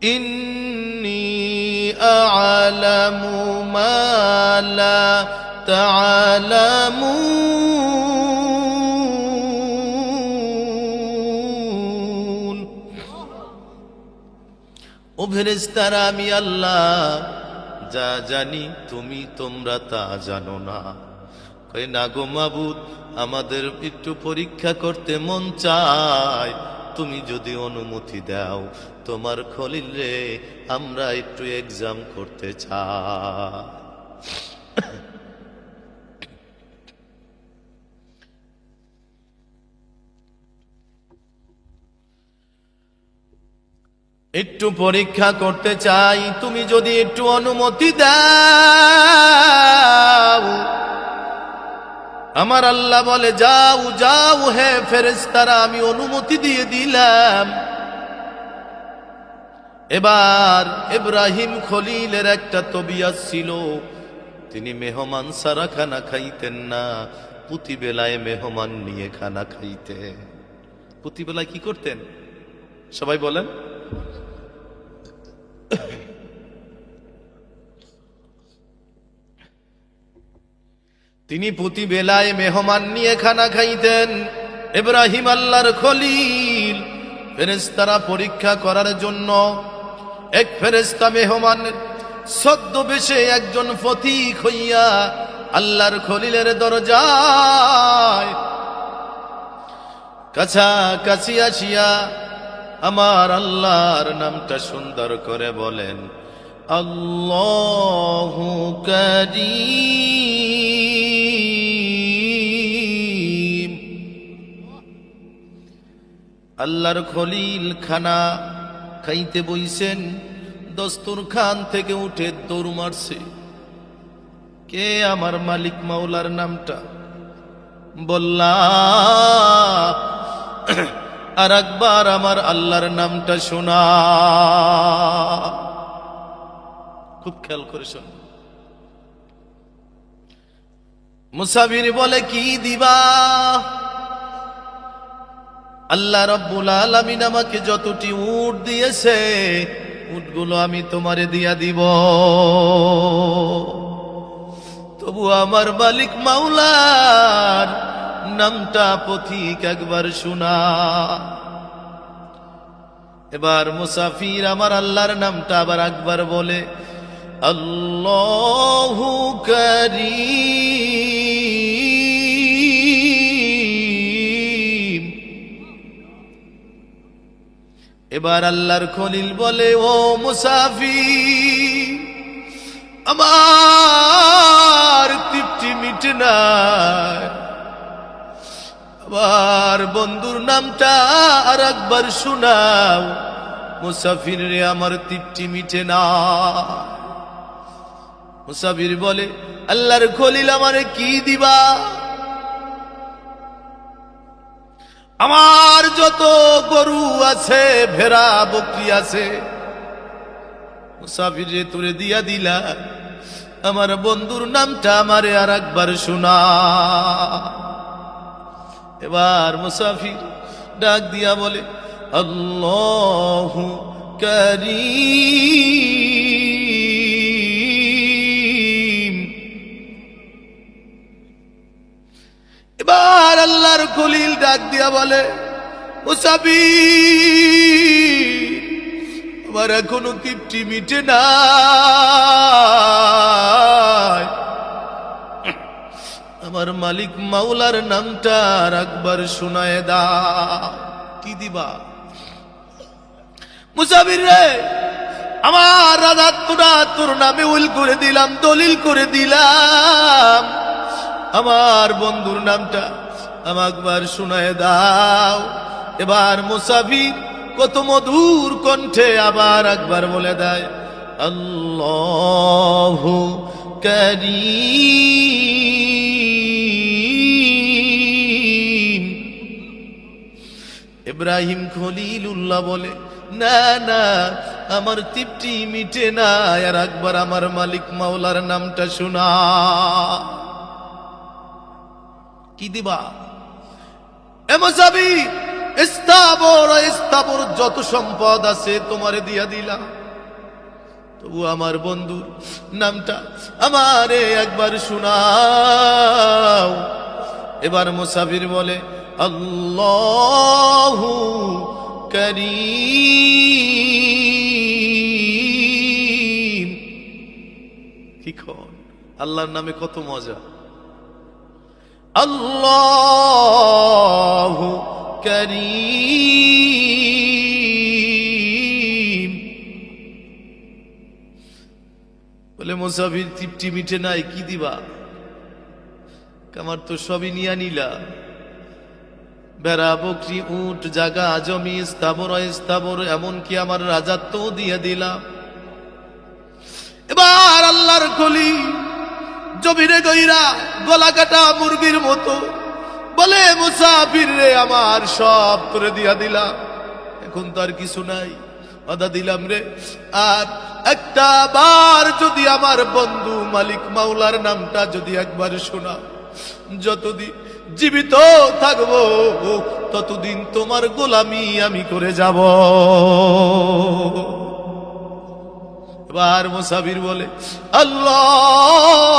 ইন্নী আ'লামু মা লা তা'লামুন। ও ফেরেশতারা, আমি আল্লাহ যা জানি তোমরা তা জানো না। কই না গো মাবুদ, আমাদের একটু পরীক্ষা করতে মন চায়, তুমি যদি অনুমতি দাও তোমার খলিল রে আমরা একটু এক্সাম করতে চাই। একটু পরীক্ষা করতে চাই, তুমি যদি একটু অনুমতি দাও। আমার আল্লাহ বলে, যাও যাও হে ফেরেশতারা, আমি অনুমতি দিয়ে দিলাম। এবার ইব্রাহিম খলিলের একটা তবিয়ত ছিল, তিনি মেহমান সারা খানা খাইতেন না, প্রতিবেলায় মেহমান নিয়ে খানা খাইতেন। প্রতিবেলায় কি করতেন সবাই বলেন? তিনি প্রতিবেলায় মেহমান নিয়ে খানা খাইতেন। ইব্রাহিম আল্লাহর খলিল, ফেরেশতারা পরীক্ষা করার জন্য এক ফেরেশতা মেহমানের ছদ্মবেশে একজন ফতিক হইয়া আল্লাহর খলিলের দরজায় কাছাকাছি আসিয়া আমার আল্লাহর নামটা সুন্দর করে বলেন, আল্লাহু কারীম। আল্লাহর খলিল খানা খাইতে বইছেন, দস্তরখান থেকে উঠে দৌড় মারছে। কে? আমার মালিক মাওলার নামটা বললা, আর একবার আমার আল্লাহর নামটা শোনা। খুব খেয়াল করে শোন। মুসাফির বলে, কি দিবা? আল্লাহ রাব্বুল আলামিন আমাকে যতটি উট দিয়েছে, উটগুলো আমি তোমারে দিয়া দিব। তবু আমার মালিক মাওলার নামটা পথিক একবার শোনা। এবার মুসাফির আমার আল্লাহর নামটা আবার একবার বলে, আল্লাহু কারীম। এবার আল্লাহর খলিল বলে, ও মুসাফির, আমার তৃপ্তি মিটে না, আবার বন্ধুর নামটা আর একবার শোনাও। মুসাফির রে, আমার তৃপ্তি মিটে না। মুসাফির বলে, আল্লাহর খলিল, আমারে কি দিবা? আমার যত গরু আছে, ভেড়া বকরি আছে, মুসাফির রে তোরে দিয়া দিলা, আমার বন্ধুর নামটা আমারে আর একবার শোনা। এবার মুসাফির ডাক দিয়া বলে, আল্লাহু কারীম। এবার আল্লাহর খলিল ডাক দিয়া বলে, মুসাফির, আমার এখনো তৃপ্তি মিটে না, আমার মালিক মাওলার নামটা আর একবার শোনায় দাও। কি দিবা? মুসাফির রে, আমার রাজা তোর নামে উইল করে দিলাম, দলিল করে দিলাম, আমার বন্ধুর নামটা আমাকে একবার শোনায় দাও। এবার মুসাফির কত মধুর কণ্ঠে আবার একবার বলে দেয়, আল্লাহু কারীম। ইব্রাহিম খলিলুল্লাহ বলে, না না, আমার তৃপ্তি মিটে না, আর একবার আমার মালিক মাওলার নামটা শোনা। কি দিবা? এ মুসাফির, স্থাবর যত সম্পদ আছে তোমারে দিয়া দিলাম, তবু আমার বন্ধুর নামটা আমারে একবার শোনাও। এবার মুসাফির বলে আল্লাহু কারীম। কি কোন আল্লাহর নামে কত মজা। আল্লাহু কারীম বলে মুসাফির তৃপ্তি মিটে নাই, কি দিবা? আমার তো সবই নিয়া নিলা, বেড়া বকরি উট জাগা জমি স্থাবর এমনকি আমার রাজত্ব দিয়ে দিলাম। এবার আল্লাহর কলি জমিরে গইরা গলা কাটা মুরগির মতো বলে মুসাফির রে, আমার সব তোরে দিয়া দিলাম, এখন তো আর কিছু নাই, ওয়াদা দিলাম রে, আর একটা বার যদি আমার বন্ধু মালিক মাওলার নামটা যদি একবার শোনা, যতদিন জীবিত থাকবো ততদিন তোমার গোলামি আমি করে যাব। এবার মুসাফির বলে আল্লাহু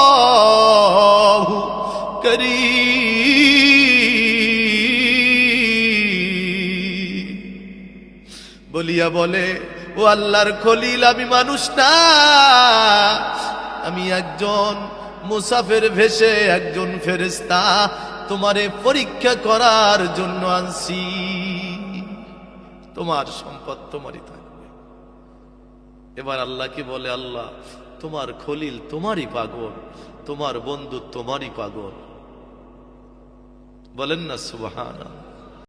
কারীম বলিয়া বলে, ও আল্লাহর খলিল, আমি মানুষ না, আমি একজন মুসাফির ভেসে একজন ফেরেশতা, তোমারে পরীক্ষা করার জন্য আনছি, তোমার সম্পদ তোমারই থাকবে। এবার আল্লাহকে বলে, আল্লাহ তোমার খলিল তোমারই পাগল, তোমার বন্ধু তোমারই পাগল। বলেন না সুবহানাল্লাহ।